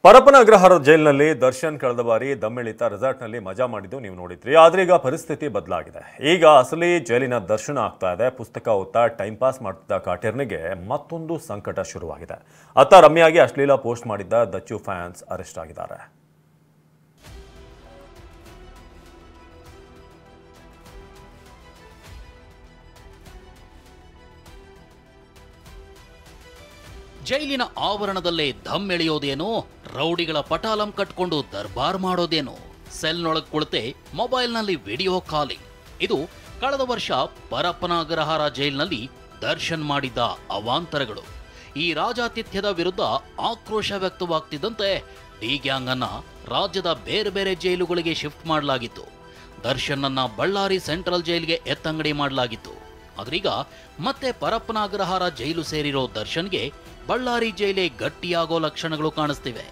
ಪರಪ್ಪನ ಅಗ್ರಹಾರ ಜೈಲಿನಲ್ಲಿ ದರ್ಶನ್ ಕಳೆದ ಬಾರಿ ದಮ್ಮಿಳಿತ ರೆಸಾರ್ಟ್ನಲ್ಲಿ ಮಜಾ ಮಾಡಿದ್ದು ನೀವು ನೋಡಿದ್ರಿ. ಆದ್ರೆ ಈಗ ಪರಿಸ್ಥಿತಿ ಬದಲಾಗಿದೆ. ಈಗ ಅಸಲಿ ಜೈಲಿನ ದರ್ಶನ ಆಗ್ತಾ ಇದೆ. ಪುಸ್ತಕ ಓದ್ತಾ ಟೈಮ್ ಪಾಸ್ ಮಾಡ್ತಿದ್ದ ಕಾಟೇರ್ನಿಗೆ ಮತ್ತೊಂದು ಸಂಕಟ ಶುರುವಾಗಿದೆ. ಅತ್ತ ರಮ್ಯಾಗೆ ಅಶ್ಲೀಲ ಪೋಸ್ಟ್ ಮಾಡಿದ್ದ ದಚ್ಚು ಫ್ಯಾನ್ಸ್ ಅರೆಸ್ಟ್ ಆಗಿದ್ದಾರೆ. ಜೈಲಿನ ಆವರಣದಲ್ಲೇ ಧಮ್ ಎಳೆಯೋದೇನೋ, ರೌಡಿಗಳ ಪಟಾಲಂ ಕಟ್ಕೊಂಡು ದರ್ಬಾರ್ ಮಾಡೋದೇನೋ, ಸೆಲ್ನೊಳಗೆ ಕುಳಿತೆ ಮೊಬೈಲ್ನಲ್ಲಿ ವಿಡಿಯೋ ಕಾಲಿಂಗ್. ಇದು ಕಳೆದ ವರ್ಷ ಪರಪ್ಪನ ಅಗ್ರಹಾರ ಜೈಲಿನಲ್ಲಿ ದರ್ಶನ್ ಮಾಡಿದ್ದ ಅವಾಂತರಗಳು. ಈ ರಾಜಾತಿಥ್ಯದ ವಿರುದ್ಧ ಆಕ್ರೋಶ ವ್ಯಕ್ತವಾಗ್ತಿದ್ದಂತೆ ಡಿ ಗ್ಯಾಂಗ್ ಅನ್ನ ರಾಜ್ಯದ ಬೇರೆ ಬೇರೆ ಜೈಲುಗಳಿಗೆ ಶಿಫ್ಟ್ ಮಾಡಲಾಗಿತ್ತು. ದರ್ಶನ್ ಅನ್ನ ಬಳ್ಳಾರಿ ಸೆಂಟ್ರಲ್ ಜೈಲಿಗೆ ಎತ್ತಂಗಡಿ ಮಾಡಲಾಗಿತ್ತು. ಆದ್ರೀಗ ಮತ್ತೆ ಪರಪ್ಪನ ಅಗ್ರಹಾರ ಜೈಲು ಸೇರಿರೋ ದರ್ಶನ್ಗೆ ಬಳ್ಳಾರಿ ಜೈಲೇ ಗಟ್ಟಿಯಾಗೋ ಲಕ್ಷಣಗಳು ಕಾಣಿಸ್ತಿವೆ.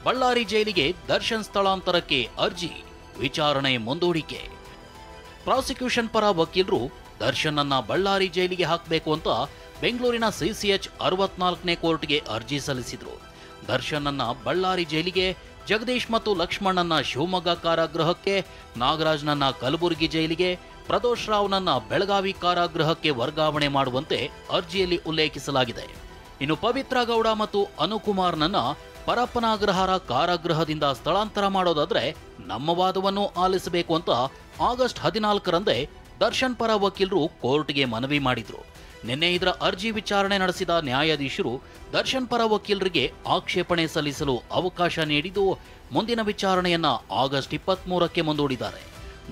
ಬಳ್ಳಾರಿ ಜೈಲಿಗೆ ದರ್ಶನ್ ಸ್ಥಳಾಂತರಕ್ಕೆ ಅರ್ಜಿ, ವಿಚಾರಣೆ ಮುಂದೂಡಿಕೆ. ಪ್ರಾಸಿಕ್ಯೂಷನ್ ಪರ ವಕೀಲರು ದರ್ಶನ್ ಅನ್ನ ಬಳ್ಳಾರಿ ಜೈಲಿಗೆ ಹಾಕಬೇಕು ಅಂತ ಬೆಂಗಳೂರಿನ ಸಿಸಿಎಚ್ 64ನೇ ಕೋರ್ಟ್ಗೆ ಅರ್ಜಿ ಸಲ್ಲಿಸಿದ್ರು. ದರ್ಶನ್ ಅನ್ನ ಬಳ್ಳಾರಿ ಜೈಲಿಗೆ, ಜಗದೀಶ್ ಮತ್ತು ಲಕ್ಷ್ಮಣನ್ನ ಶಿವಮೊಗ್ಗ ಕಾರಾಗೃಹಕ್ಕೆ, ನಾಗರಾಜ್ನನ್ನ ಕಲಬುರಗಿ ಜೈಲಿಗೆ, ಪ್ರದೋಷ್ ರಾವ್ನನ್ನ ಬೆಳಗಾವಿ ಕಾರಾಗೃಹಕ್ಕೆ ವರ್ಗಾವಣೆ ಮಾಡುವಂತೆ ಅರ್ಜಿಯಲ್ಲಿ ಉಲ್ಲೇಖಿಸಲಾಗಿದೆ. ಇನ್ನು ಪವಿತ್ರ ಗೌಡ ಮತ್ತು ಅನುಕುಮಾರ್ನನ್ನ ಪರಪ್ಪನ ಅಗ್ರಹಾರ ಕಾರಾಗೃಹದಿಂದ ಸ್ಥಳಾಂತರ ಮಾಡೋದಾದ್ರೆ ನಮ್ಮ ವಾದವನ್ನು ಆಲಿಸಬೇಕು ಅಂತ ಆಗಸ್ಟ್ 14ರಂದೇ ದರ್ಶನ್ ಪರ ವಕೀಲರು ಕೋರ್ಟ್ಗೆ ಮನವಿ ಮಾಡಿದ್ರು. ನಿನ್ನೆ ಇದರ ಅರ್ಜಿ ವಿಚಾರಣೆ ನಡೆಸಿದ ನ್ಯಾಯಾಧೀಶರು ದರ್ಶನ್ ಪರ ವಕೀಲರಿಗೆ ಆಕ್ಷೇಪಣೆ ಸಲ್ಲಿಸಲು ಅವಕಾಶ ನೀಡಿದ್ದು ಮುಂದಿನ ವಿಚಾರಣೆಯನ್ನ ಆಗಸ್ಟ್ 23ಕ್ಕೆ ಮುಂದೂಡಿದ್ದಾರೆ.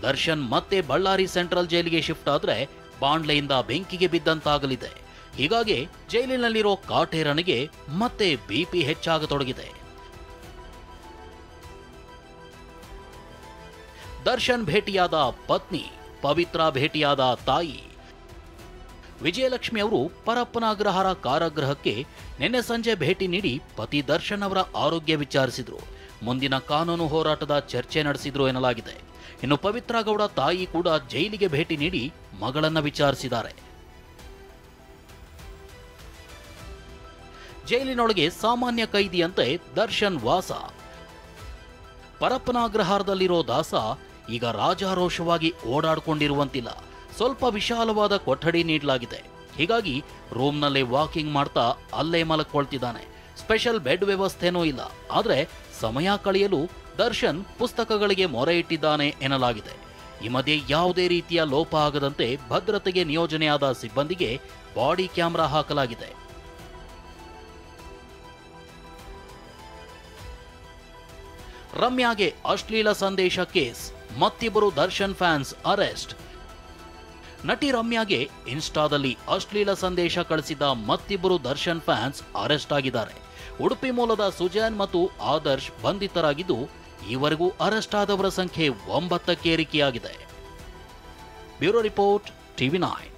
ದರ್ಶನ್ ಮತ್ತೆ ಬಳ್ಳಾರಿ ಸೆಂಟ್ರಲ್ ಜೈಲಿಗೆ ಶಿಫ್ಟ್ ಆದ್ರೆ ಬಾಂಡ್ಲೆಯಿಂದ ಬೆಂಕಿಗೆ ಬಿದ್ದಂತಾಗಲಿದೆ. ಹೀಗಾಗಿ ಜೈಲಿನಲ್ಲಿರೋ ಕಾಟೇರನಿಗೆ ಮತ್ತೆ ಬಿಪಿ ಹೆಚ್ಚಾಗತೊಡಗಿದೆ. ದರ್ಶನ್ ಭೇಟಿಯಾದ ಪತ್ನಿ, ಪವಿತ್ರ ಭೇಟಿಯಾದ ತಾಯಿ. ವಿಜಯಲಕ್ಷ್ಮಿ ಅವರು ಪರಪ್ಪನ ಅಗ್ರಹಾರ ಕಾರಾಗೃಹಕ್ಕೆ ನಿನ್ನೆ ಸಂಜೆ ಭೇಟಿ ನೀಡಿ ಪತಿ ದರ್ಶನ್ ಅವರ ಆರೋಗ್ಯ ವಿಚಾರಿಸಿದ್ರು. ಮುಂದಿನ ಕಾನೂನು ಹೋರಾಟದ ಚರ್ಚೆ ನಡೆಸಿದ್ರು ಎನ್ನಲಾಗಿದೆ. ಇನ್ನು ಪವಿತ್ರ ಗೌಡ ತಾಯಿ ಕೂಡ ಜೈಲಿಗೆ ಭೇಟಿ ನೀಡಿ ಮಗಳನ್ನ ವಿಚಾರಿಸಿದ್ದಾರೆ. ಜೈಲಿನೊಳಗೆ ಸಾಮಾನ್ಯ ಕೈದಿಯಂತೆ ದರ್ಶನ್ ವಾಸ. ಪರಪ್ಪನ ಅಗ್ರಹಾರದಲ್ಲಿರೋ ದಾಸ ಈಗ ರಾಜಾರೋಷವಾಗಿ ಓಡಾಡ್ಕೊಂಡಿರುವಂತಿಲ್ಲ. ಸ್ವಲ್ಪ ವಿಶಾಲವಾದ ಕೊಠಡಿ ನೀಡಲಾಗಿದೆ. ಹೀಗಾಗಿ ರೂಮ್ನಲ್ಲೇ ವಾಕಿಂಗ್ ಮಾಡ್ತಾ ಅಲ್ಲೇ ಮಲಕ್ಕೊಳ್ತಿದ್ದಾನೆ. ಸ್ಪೆಷಲ್ ಬೆಡ್ ವ್ಯವಸ್ಥೆನೂ ಇಲ್ಲ. ಆದ್ರೆ ಸಮಯ ಕಳೆಯಲು ದರ್ಶನ್ ಪುಸ್ತಕಗಳಿಗೆ ಮೊರೆ ಇಟ್ಟಿದ್ದಾನೆ ಎನ್ನಲಾಗಿದೆ. ಈ ಮಧ್ಯೆ ಯಾವುದೇ ರೀತಿಯ ಲೋಪ ಆಗದಂತೆ ಭದ್ರತೆಗೆ ನಿಯೋಜನೆಯಾದ ಸಿಬ್ಬಂದಿಗೆ ಬಾಡಿ ಕ್ಯಾಮೆರಾ ಹಾಕಲಾಗಿದೆ. ರಮ್ಯಾಗೆ ಅಶ್ಲೀಲ ಸಂದೇಶ ಕೇಸ್, ಮತ್ತಿಬ್ಬರು ದರ್ಶನ್ ಫ್ಯಾನ್ಸ್ ಅರೆಸ್ಟ್. ನಟಿ ರಮ್ಯಾಗೆ ಇನ್ಸ್ಟಾದಲ್ಲಿ ಅಶ್ಲೀಲ ಸಂದೇಶ ಕಳಿಸಿದ ಮತ್ತಿಬ್ಬರು ದರ್ಶನ್ ಫ್ಯಾನ್ಸ್ ಅರೆಸ್ಟ್ ಆಗಿದ್ದಾರೆ. ಉಡುಪಿ ಮೂಲದ ಸುಜಾನ್ ಮತ್ತು ಆದರ್ಶ್ ಬಂಧಿತರಾಗಿದ್ದು, ಈವರೆಗೂ ಅರೆಸ್ಟ್ ಆದವರ ಸಂಖ್ಯೆ 9ಕ್ಕೆ ಏರಿಕೆಯಾಗಿದೆ. Bureau report, TV9.